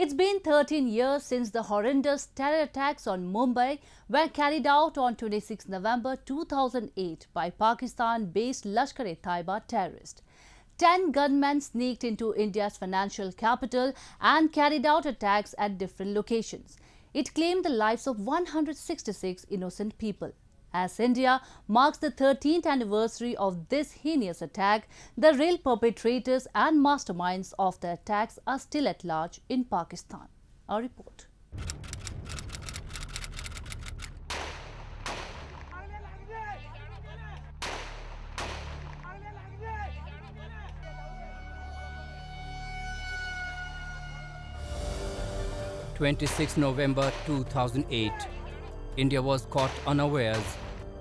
It's been 13 years since the horrendous terror attacks on Mumbai were carried out on 26 November 2008 by Pakistan-based Lashkar E Taiba terrorists. 10 gunmen sneaked into India's financial capital and carried out attacks at different locations. It claimed the lives of 166 innocent people. As India marks the 13th anniversary of this heinous attack, the real perpetrators and masterminds of the attacks are still at large in Pakistan. A report. November 2008, India was caught unawares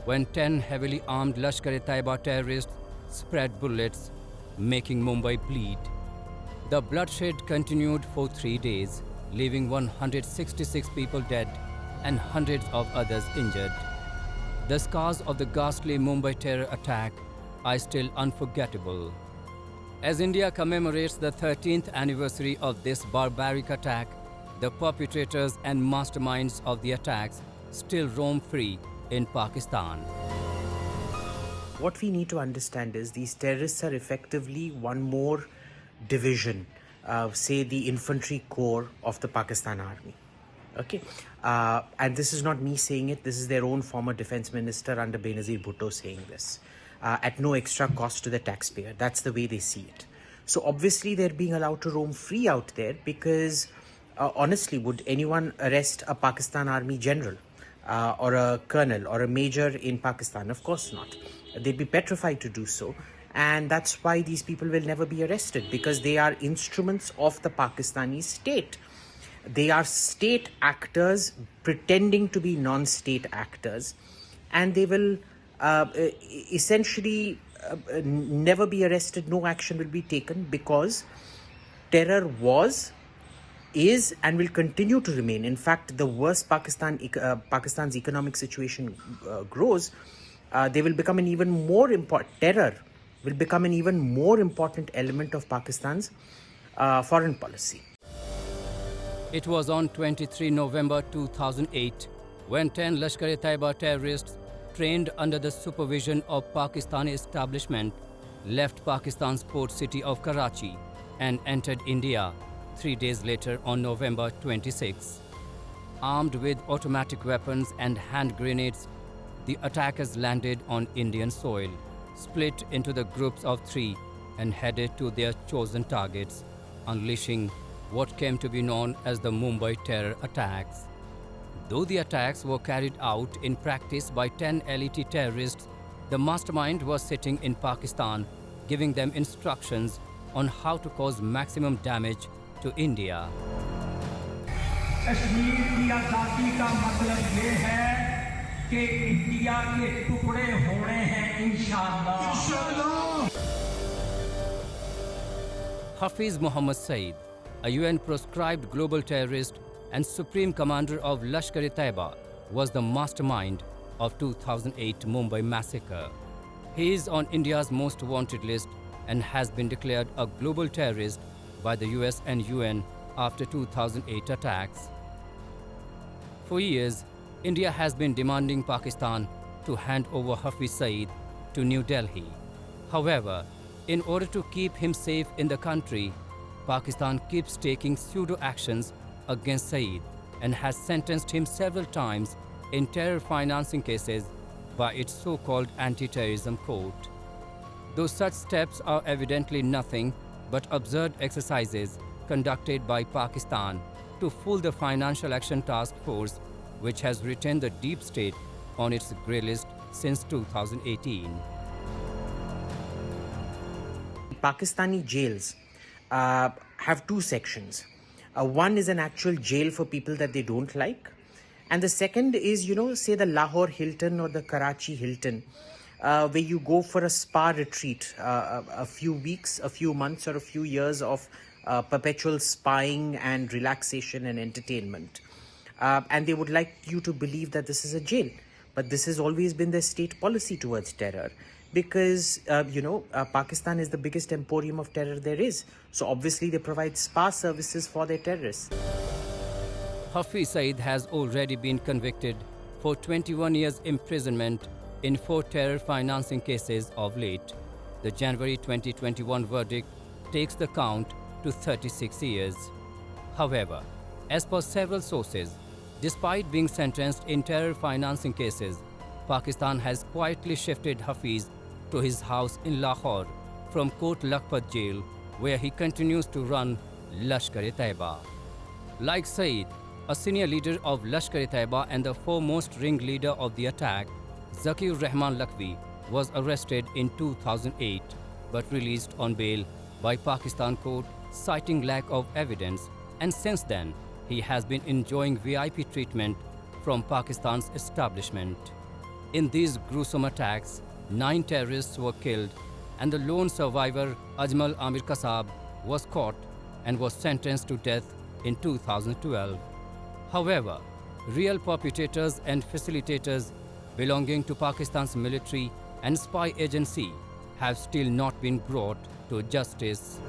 when 10 heavily armed Lashkar E Taiba terrorists spread bullets, making Mumbai bleed. The bloodshed continued for 3 days, leaving 166 people dead and hundreds of others injured. The scars of the ghastly Mumbai terror attack are still unforgettable. As India commemorates the 13th anniversary of this barbaric attack, the perpetrators and masterminds of the attacks still roam free in Pakistan. What we need to understand is these terrorists are effectively one more division, say the infantry corps of the Pakistan army. Okay, and this is not me saying it, this is their own former defense minister under Benazir Bhutto saying this, at no extra cost to the taxpayer. That's the way they see it. So obviously they're being allowed to roam free out there because honestly, would anyone arrest a Pakistan army general or a colonel or a major in Pakistan? Of course not. They'd be petrified to do so. And that's why these people will never be arrested, because they are instruments of the Pakistani state. They are state actors pretending to be non-state actors. And they will essentially never be arrested. No action will be taken because terror was, is and will continue to remain. In fact, the worse Pakistan's economic situation grows, they will become an even more important, terror will become an even more important element of Pakistan's foreign policy. It was on 23 November 2008 when 10 Lashkar E Taiba terrorists trained under the supervision of Pakistani establishment left Pakistan's port city of Karachi and entered India 3 days later on November 26. Armed with automatic weapons and hand grenades, the attackers landed on Indian soil, split into the groups of 3 and headed to their chosen targets, unleashing what came to be known as the Mumbai terror attacks. Though the attacks were carried out in practice by 10 elite terrorists, the mastermind was sitting in Pakistan, giving them instructions on how to cause maximum damage to India. Kashmir की आजादी का मतलब ये है कि India के टुकड़े होने हैं इंशाअल्लाह। Hafiz Muhammad Saeed, a UN-proscribed global terrorist and supreme commander of Lashkar E Taiba, was the mastermind of 2008 Mumbai massacre. He is on India's most wanted list and has been declared a global terrorist by the US and UN after 2008 attacks. For years, India has been demanding Pakistan to hand over Hafiz Saeed to New Delhi. However, in order to keep him safe in the country, Pakistan keeps taking pseudo-actions against Saeed and has sentenced him several times in terror financing cases by its so-called anti-terrorism court. Though such steps are evidently nothing but absurd exercises conducted by Pakistan to fool the Financial Action Task Force, which has retained the deep state on its grey list since 2018. Pakistani jails have 2 sections. One is an actual jail for people that they don't like. And the second is, say the Lahore Hilton or the Karachi Hilton, where you go for a spa retreat, a few weeks, a few months or a few years of perpetual spying and relaxation and entertainment. And they would like you to believe that this is a jail. But this has always been their state policy towards terror. because, Pakistan is the biggest emporium of terror there is. So obviously they provide spa services for their terrorists. Hafiz Saeed has already been convicted for 21 years imprisonment in 4 terror financing cases of late. The January 2021 verdict takes the count to 36 years. However, as per several sources, despite being sentenced in terror financing cases, Pakistan has quietly shifted Hafiz to his house in Lahore from Kot Lakhpat jail, where he continues to run Lashkar E Taiba. Like Saeed, a senior leader of Lashkar E Taiba and the foremost ringleader of the attack, Zakir Rahman Lakhvi, was arrested in 2008 but released on bail by Pakistan court citing lack of evidence, and since then he has been enjoying VIP treatment from Pakistan's establishment. In these gruesome attacks, 9 terrorists were killed and the lone survivor Ajmal Amir Kasab was caught and was sentenced to death in 2012. However, real perpetrators and facilitators belonging to Pakistan's military and spy agency have still not been brought to justice.